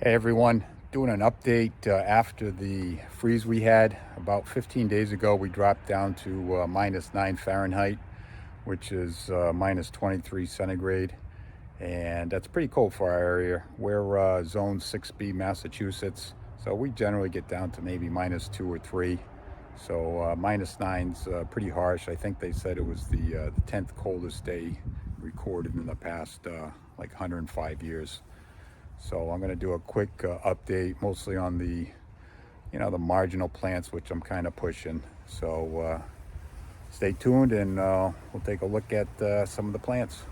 Hey everyone, doing an update after the freeze we had. About 15 days ago, we dropped down to -9 Fahrenheit, which is -23 centigrade. And that's pretty cold for our area. We're zone 6B, Massachusetts. So we generally get down to maybe -2 or 3. So -9's pretty harsh. I think they said it was the 10th coldest day recorded in the past like 105 years. So I'm going to do a quick update, mostly on the marginal plants, which I'm kind of pushing. So stay tuned, and we'll take a look at some of the plants.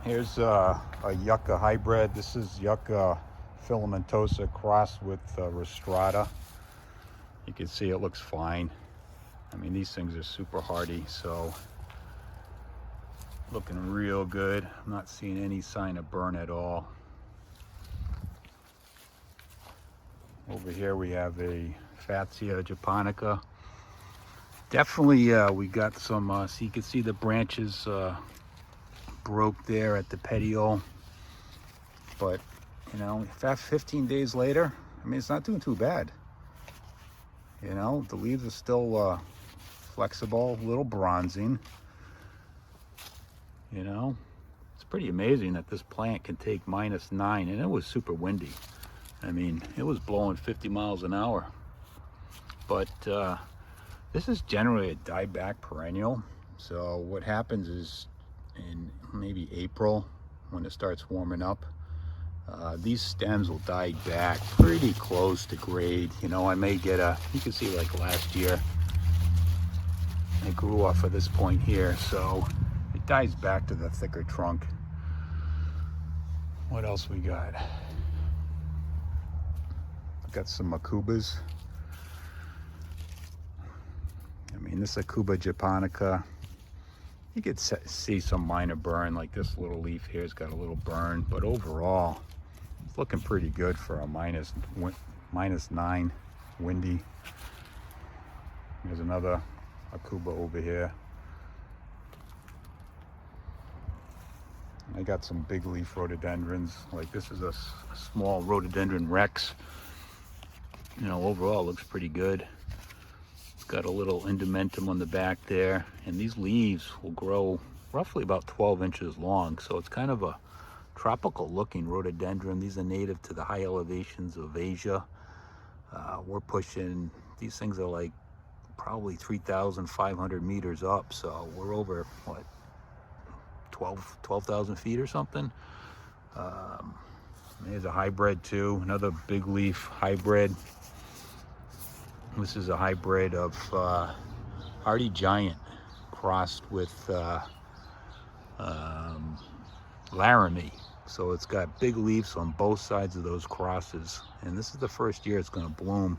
Here's a Yucca hybrid. This is Yucca filamentosa crossed with rostrata. You can see it looks fine. I mean, these things are super hardy, so looking real good. I'm not seeing any sign of burn at all. Over here we have a Fatsia japonica. Definitely we got some, so you can see the branches broke there at the petiole. But, 15 days later, I mean, it's not doing too bad. The leaves are still flexible, a little bronzing. It's pretty amazing that this plant can take -9, and it was super windy. I mean, it was blowing 50 miles an hour. But this is generally a dieback perennial. So what happens is in maybe April, when it starts warming up, these stems will die back pretty close to grade. I may get you can see like last year, I grew off of this point here. So it dies back to the thicker trunk. What else we got? I've got some Aucubas. I mean, this Acuba japonica, you could see some minor burn, like this little leaf here has got a little burn, but overall, it's looking pretty good for a -9, windy. There's another Aucuba over here. I got some big leaf rhododendrons. Like this is a small rhododendron rex. Overall it looks pretty good. It's got a little endomentum on the back there, and these leaves will grow roughly about 12 inches long. So it's kind of a tropical looking rhododendron. These are native to the high elevations of Asia. We're pushing, these things are like probably 3,500 meters up. So we're over, what, 12,000 feet or something. There's a hybrid too, another big leaf hybrid. This is a hybrid of hardy giant crossed with Laramie. So it's got big leaves on both sides of those crosses, and this is the first year it's going to bloom.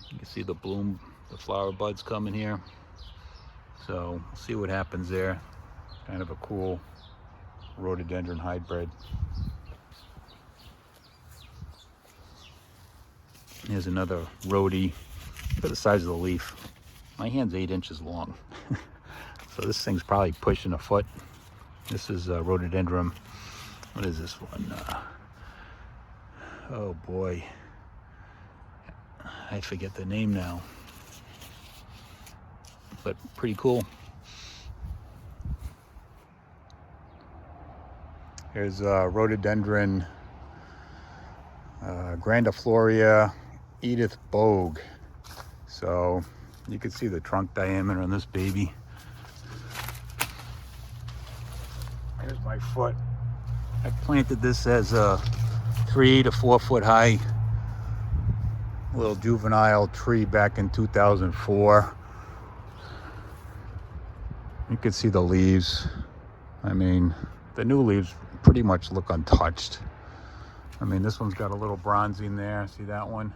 You can see the flower buds coming here. So we'll see what happens there. Kind of a cool rhododendron hybrid. Here's another rhodie. Look at the size of the leaf. My hand's 8 inches long. So this thing's probably pushing a foot. This is a rhododendron. What is this one? Oh boy. I forget the name now. But pretty cool. Here's rhododendron grandiflora Edith Bogue. So you can see the trunk diameter on this baby. Here's my foot. I planted this as a 3 to 4 foot high little juvenile tree back in 2004. You can see the leaves. I mean, the new leaves pretty much look untouched. I mean, this one's got a little bronzing there. See that one?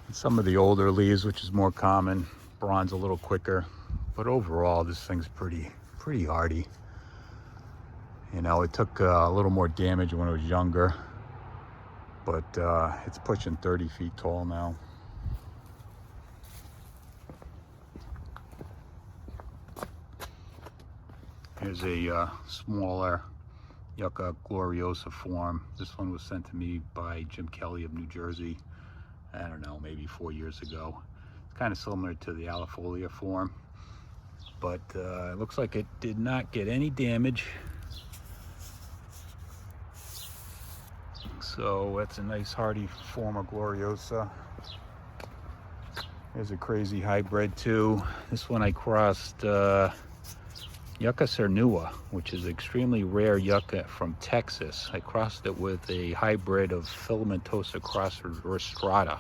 And some of the older leaves, which is more common, bronze a little quicker. But overall, this thing's pretty hardy. It took a little more damage when it was younger, but it's pushing 30 feet tall now. Here's a smaller Yucca gloriosa form. This one was sent to me by Jim Kelly of New Jersey. I don't know, maybe 4 years ago. It's kind of similar to the alifolia form, but it looks like it did not get any damage. So that's a nice hardy form of gloriosa. There's a crazy hybrid too. This one I crossed Yucca cernua, which is extremely rare yucca from Texas. I crossed it with a hybrid of filamentosa cross rostrata.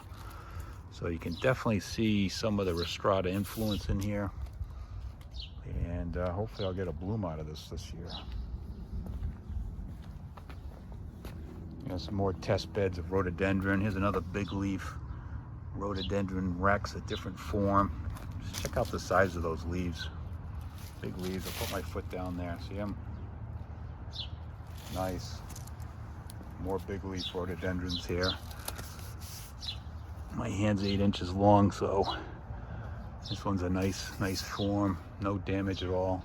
So you can definitely see some of the rostrata influence in here. And hopefully I'll get a bloom out of this year. Some more test beds of rhododendron. Here's another big leaf rhododendron rex, a different form. Just check out the size of those leaves. Big leaves. I'll put my foot down there. See them? Nice. More big leaf rhododendrons here. My hand's 8 inches long, so this one's a nice form. No damage at all.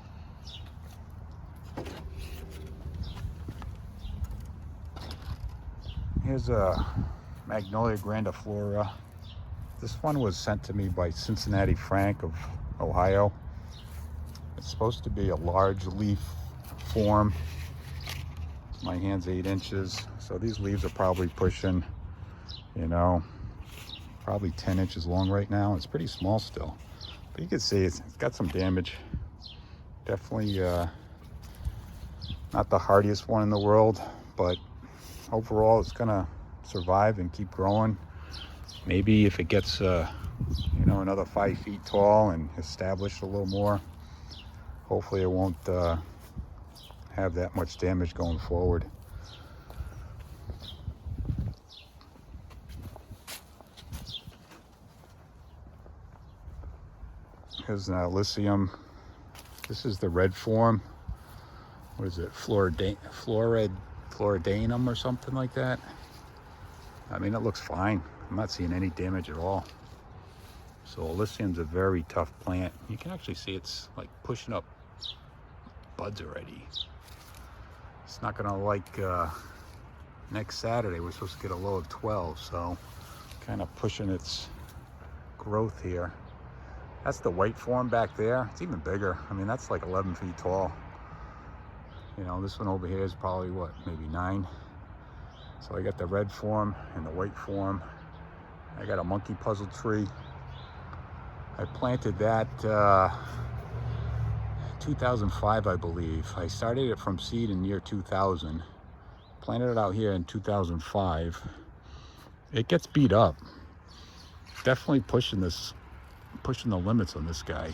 Here's a Magnolia grandiflora. This one was sent to me by Cincinnati Frank of Ohio. It's supposed to be a large leaf form. My hand's 8 inches, so these leaves are probably pushing, probably 10 inches long right now. It's pretty small still, but you can see it's got some damage. Definitely not the hardiest one in the world, but overall it's gonna survive and keep growing. Maybe if it gets another 5 feet tall and established a little more, hopefully it won't have that much damage going forward. Here's an Elysian. This is the red form. What is it? Floridanum or something like that. I mean, it looks fine. I'm not seeing any damage at all. So Elysian's a very tough plant. You can actually see it's like pushing up buds already. It's not gonna like next Saturday we're supposed to get a low of 12, so kind of pushing its growth here. That's the white form back there. It's even bigger. I mean, that's like 11 feet tall. This one over here is probably what, maybe 9. So I got the red form and the white form. I got a monkey puzzle tree. I planted that 2005, I believe. I started it from seed in year 2000. Planted it out here in 2005. It gets beat up. Definitely pushing the limits on this guy.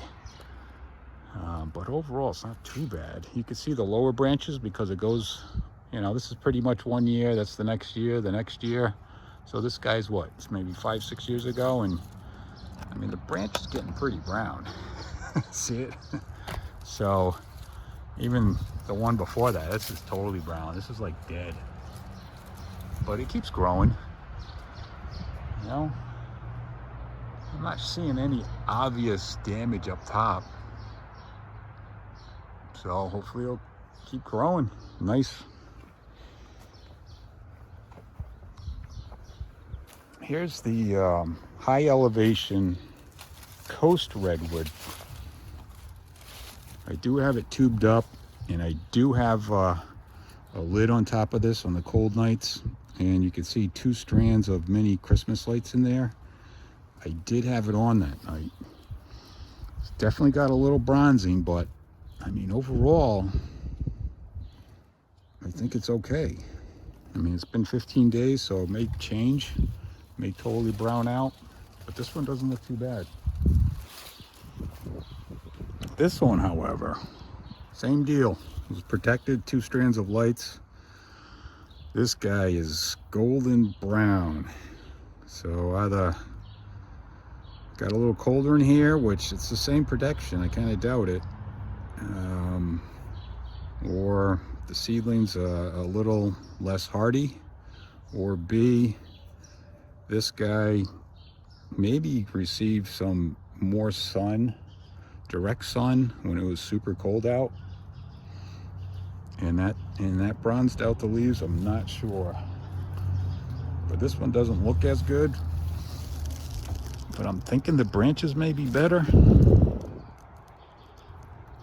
But overall, it's not too bad. You can see the lower branches because it goes, this is pretty much 1 year. That's the next year, the next year. So this guy's what? It's maybe 5-6 years ago, and I mean the branch is getting pretty brown. See it? So even the one before that, this is totally brown. This is like dead. But it keeps growing. I'm not seeing any obvious damage up top. So hopefully it'll keep growing. Nice. Here's the high elevation coast redwood. I do have it tubed up, and I do have a lid on top of this on the cold nights, and you can see 2 strands of mini Christmas lights in there. I did have it on that night. It's definitely got a little bronzing, but I mean overall I think it's okay. I mean, it's been 15 days, so it may change, may totally brown out, but this one doesn't look too bad. This one, however, same deal. It was protected, 2 strands of lights. This guy is golden brown. So either got a little colder in here, which it's the same protection, I kind of doubt it, or the seedling's a little less hardy, or B, this guy maybe received some more sun, direct sun, when it was super cold out, And that bronzed out the leaves, I'm not sure. But this one doesn't look as good. But I'm thinking the branches may be better.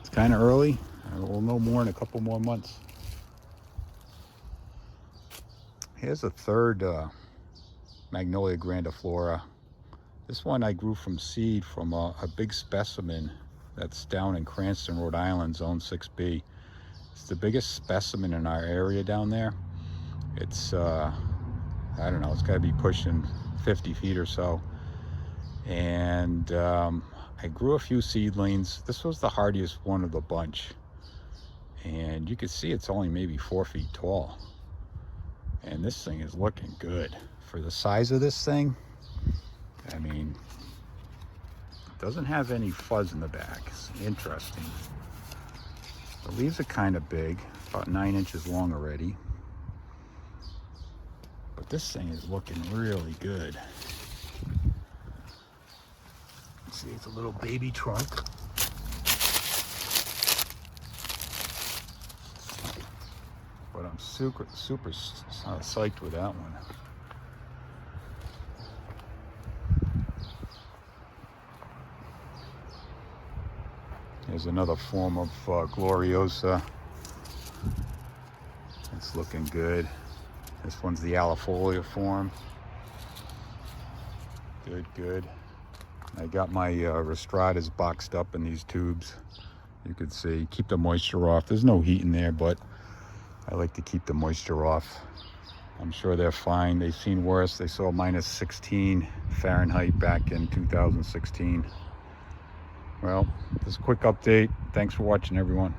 It's kind of early. We'll know more in a couple more months. Here's a third Magnolia grandiflora. This one I grew from seed from a big specimen that's down in Cranston, Rhode Island, Zone 6B. It's the biggest specimen in our area down there. It's, I don't know, it's got to be pushing 50 feet or so. And I grew a few seedlings. This was the hardiest one of the bunch. And you can see it's only maybe 4 feet tall. And this thing is looking good. For the size of this thing, I mean, it doesn't have any fuzz in the back. It's interesting. The leaves are kind of big, about 9 inches long already. But this thing is looking really good. See, it's a little baby trunk. But I'm super psyched with that one. Here's another form of gloriosa. It's looking good. This one's the alifolia form. Good, good. I got my rostratas boxed up in these tubes. You can see, keep the moisture off. There's no heat in there, but I like to keep the moisture off. I'm sure they're fine. They've seen worse. They saw minus 16 Fahrenheit back in 2016. Well, this quick update. Thanks for watching, everyone.